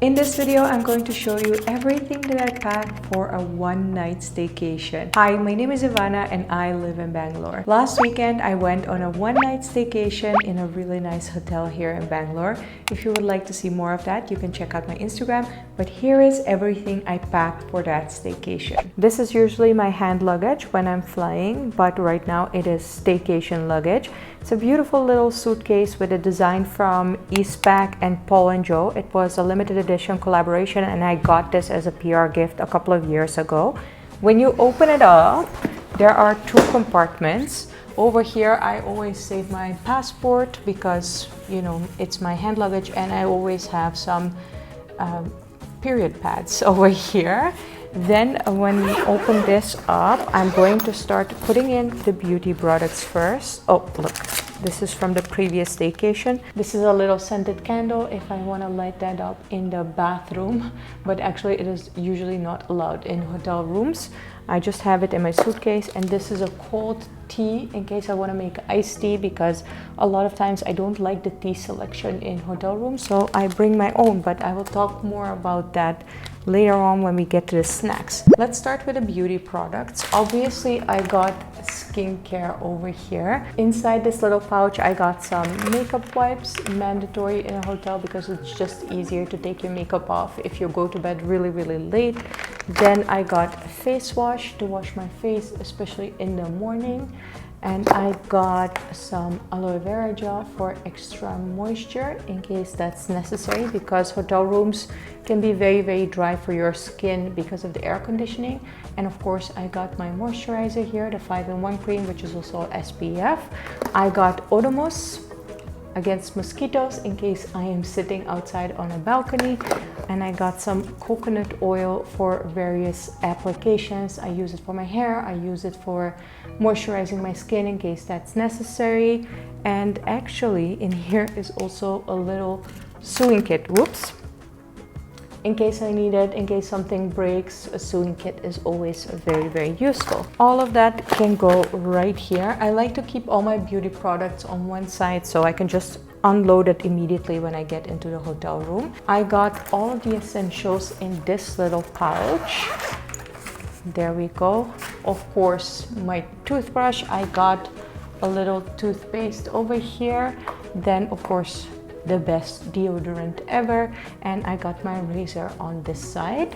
In this video, I'm going to show you everything that I packed for a one-night staycation. Hi, my name is Ivana and I live in Bangalore. Last weekend, I went on a one-night staycation in a really nice hotel here in Bangalore. If you would like to see more of that, you can check out my Instagram. But here is everything I packed for that staycation. This is usually my hand luggage when I'm flying, but right now it is staycation luggage. It's a beautiful little suitcase with a design from Eastpak and Paul & Joe. It was a limited edition collaboration and I got this as a PR gift a couple of years ago. When you open it up, there are two compartments. Over here, I always save my passport because, you know, it's my hand luggage, and I always have some period pads over here. Then when we open this up, I'm going to start putting in the beauty products first. Oh, look, this is from the previous staycation. This is a little scented candle if I want to light that up in the bathroom, but actually it is usually not allowed in hotel rooms. I just have it in my suitcase. And this is a cold tea in case I want to make iced tea, because a lot of times I don't like the tea selection in hotel rooms, so I bring my own, but I will talk more about that later on when we get to the snacks. Let's start with the beauty products. Obviously, I got skincare over here. Inside this little pouch, I got some makeup wipes, mandatory in a hotel because it's just easier to take your makeup off if you go to bed really late. Then I got a face wash to wash my face, especially in the morning. And I got some aloe vera gel for extra moisture in case that's necessary, because hotel rooms can be very dry for your skin because of the air conditioning. And of course, I got my moisturizer here, the 5-in-1 cream, which is also SPF. I got Odomos against mosquitoes in case I am sitting outside on a balcony. And I got some coconut oil for various applications. I use it for my hair, I use it for moisturizing my skin in case that's necessary. And actually in here is also a little sewing kit. Whoops. In case I need it, in case something breaks, a sewing kit is always very useful. All of that can go right here. I like to keep all my beauty products on one side so I can just unload it immediately when I get into the hotel room. I got all of the essentials in this little pouch. There we go. Of course, my toothbrush. I got a little toothpaste over here. Then, of course, the best deodorant ever. And I got my razor on this side.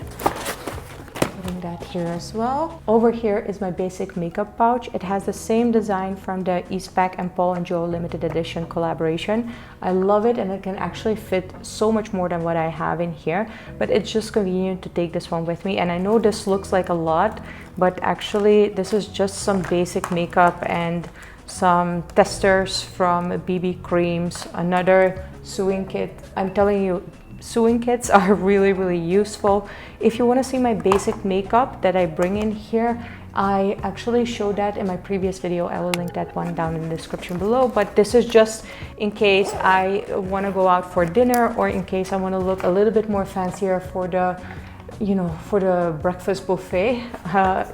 Putting that here as well. Over here is my basic makeup pouch. It has the same design from the Eastpak and Paul & Joe limited edition collaboration. I love it, and it can actually fit so much more than what I have in here, but it's just convenient to take this one with me. And I know this looks like a lot, but actually this is just some basic makeup and some testers from BB creams, another sewing kit. I'm telling you, sewing kits are really useful. If you want to see my basic makeup that I bring in here, I actually showed that in my previous video. I will link that one down in the description below. But this is just in case I want to go out for dinner, or in case I want to look a little bit more fancier for the, you know, for the breakfast buffet.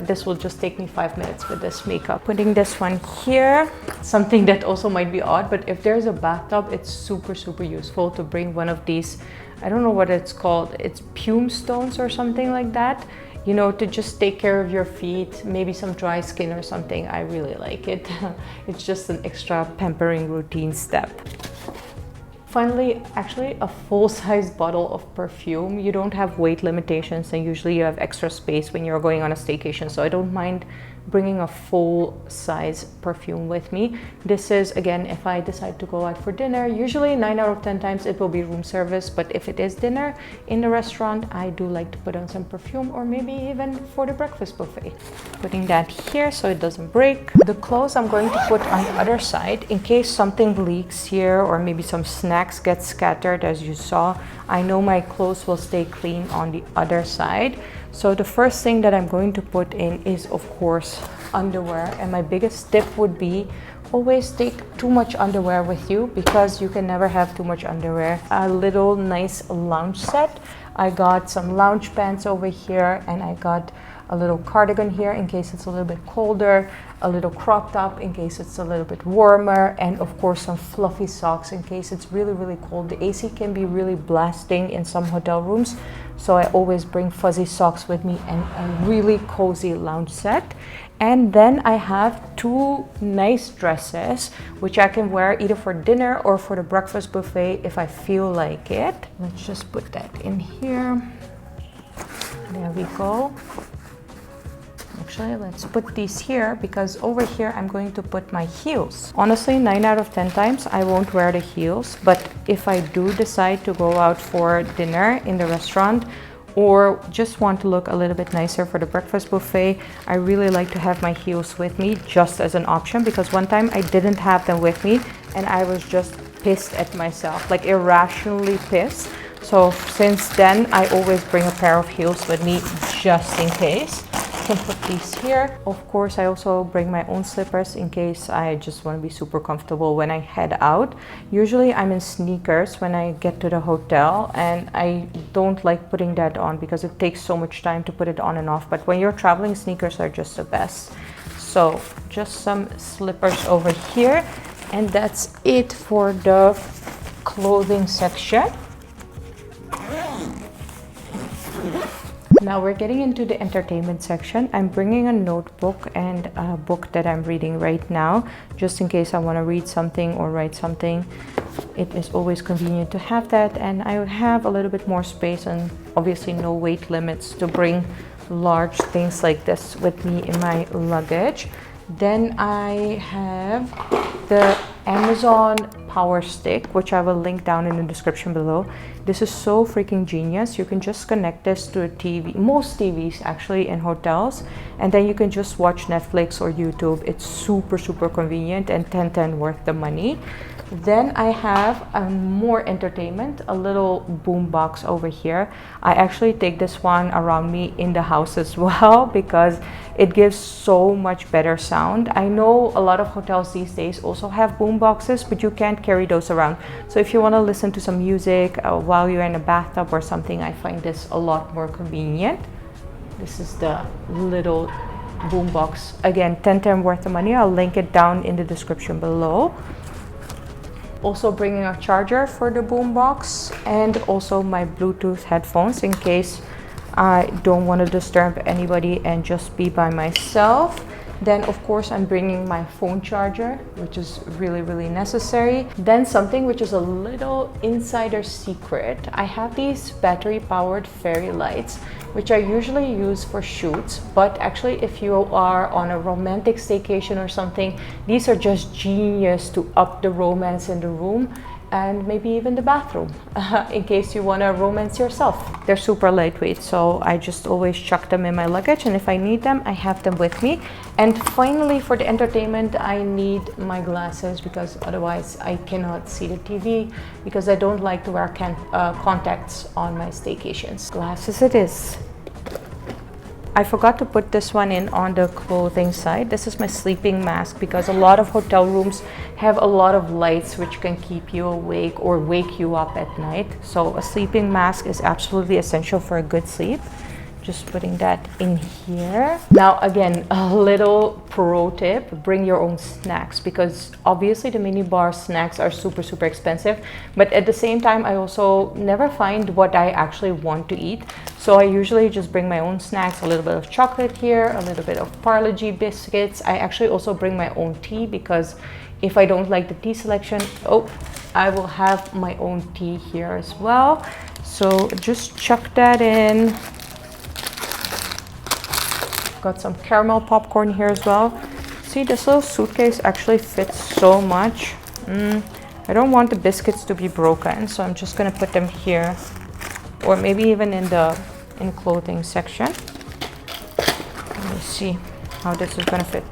This will just take me 5 minutes with this makeup. Putting this one here, something that also might be odd, but if there's a bathtub, it's super useful to bring one of these. I don't know what it's called. It's pume stones or something like that, you know, to just take care of your feet, maybe some dry skin or something. I really like it. It's just an extra pampering routine step. Finally, actually a full-size bottle of perfume. You don't have weight limitations, and usually you have extra space when you're going on a staycation, so I don't mind bringing a full-size perfume with me. This is, again, if I decide to go out for dinner. Usually 9 out of 10 times it will be room service, but if it is dinner in the restaurant, I do like to put on some perfume, or maybe even for the breakfast buffet. Putting that here so it doesn't break. The clothes I'm going to put on the other side in case something leaks here, or maybe some snacks get scattered. As you saw, I know my clothes will stay clean on the other side. So the first thing that I'm going to put in is, of course, underwear. And my biggest tip would be always take too much underwear with you, because you can never have too much underwear. A little nice lounge set. I got some lounge pants over here, and I got a little cardigan here in case it's a little bit colder, a little crop top in case it's a little bit warmer, and of course some fluffy socks in case it's really, really cold. The AC can be really blasting in some hotel rooms, so I always bring fuzzy socks with me and a really cozy lounge set. And then I have two nice dresses which I can wear either for dinner or for the breakfast buffet if I feel like it. Let's just put that in here. There we go. Actually, let's put these here because over here I'm going to put my heels. Honestly, 9 out of 10 times I won't wear the heels, but if I do decide to go out for dinner in the restaurant or just want to look a little bit nicer for the breakfast buffet, I really like to have my heels with me just as an option, because one time I didn't have them with me and I was just pissed at myself, like irrationally pissed. So since then I always bring a pair of heels with me just in case. I can put these here. Of course, I also bring my own slippers in case I just want to be super comfortable when I head out. Usually I'm in sneakers when I get to the hotel, and I don't like putting that on because it takes so much time to put it on and off. But when you're traveling, sneakers are just the best. So just some slippers over here, and that's it for the clothing section. Now we're getting into the entertainment section. I'm bringing a notebook and a book that I'm reading right now, just in case I want to read something or write something. It is always convenient to have that, and I have a little bit more space and obviously no weight limits to bring large things like this with me in my luggage. Then I have the Amazon Power Stick, which I will link down in the description below. This is so freaking genius. You can just connect this to a TV, most TVs actually in hotels, and then you can just watch Netflix or YouTube. It's super, super convenient and 10/10 worth the money. Then I have more entertainment, a little boom box over here. I actually take this one around me in the house as well because it gives so much better sound. I know a lot of hotels these days also have boom boxes, but you can't carry those around. So if you want to listen to some music while you're in a bathtub or something, I find this a lot more convenient. This is the little boom box. Again, 10/10 worth of money. I'll link it down in the description below. Also bringing a charger for the boombox, and also my Bluetooth headphones in case I don't want to disturb anybody and just be by myself. Then of course I'm bringing my phone charger, which is really, really necessary. Then something which is a little insider secret. I have these battery powered fairy lights, which I usually use for shoots, but actually if you are on a romantic staycation or something, these are just genius to up the romance in the room and maybe even the bathroom in case you want to romance yourself. They're super lightweight, so I just always chuck them in my luggage, and if I need them, I have them with me. And finally, for the entertainment, I need my glasses because otherwise I cannot see the TV, because I don't like to wear contacts on my staycations. Glasses it is. I forgot to put this one in on the clothing side. This is my sleeping mask because a lot of hotel rooms have a lot of lights which can keep you awake or wake you up at night. So a sleeping mask is absolutely essential for a good sleep. Just putting that in here. Now again, a little pro tip, bring your own snacks, because obviously the minibar snacks are super, super expensive, but at the same time I also never find what I actually want to eat. So I usually just bring my own snacks, a little bit of chocolate here, a little bit of Parle-G biscuits. I actually also bring my own tea because if I don't like the tea selection, I will have my own tea here as well. So just chuck that in. Got some caramel popcorn here as well. See, this little suitcase actually fits so much. I don't want the biscuits to be broken, so I'm just gonna put them here, or maybe even in the clothing section. Let me see how this is gonna fit.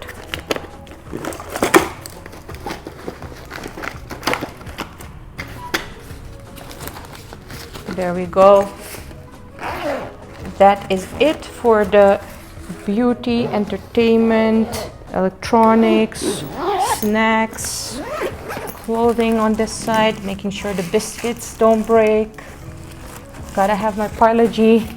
There we go. That is it for the beauty, entertainment, electronics, snacks, clothing on this side, making sure the biscuits don't break. Gotta have my Parle-G.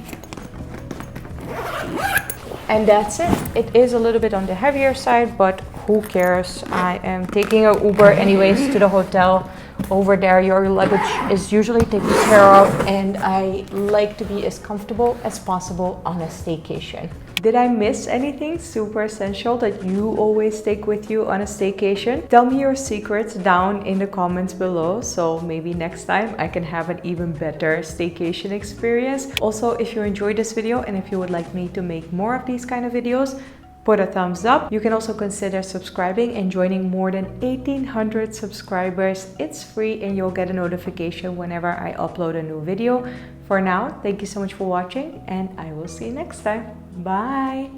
And that's it. It is a little bit on the heavier side, but who cares? I am taking an Uber anyways to the hotel. Over there, your luggage is usually taken care of, and I like to be as comfortable as possible on a staycation. Did I miss anything super essential that you always take with you on a staycation? Tell me your secrets down in the comments below, so maybe next time I can have an even better staycation experience. Also, if you enjoyed this video and if you would like me to make more of these kind of videos, put a thumbs up. You can also consider subscribing and joining more than 1,800 subscribers. It's free and you'll get a notification whenever I upload a new video. For now, thank you so much for watching and I will see you next time. Bye!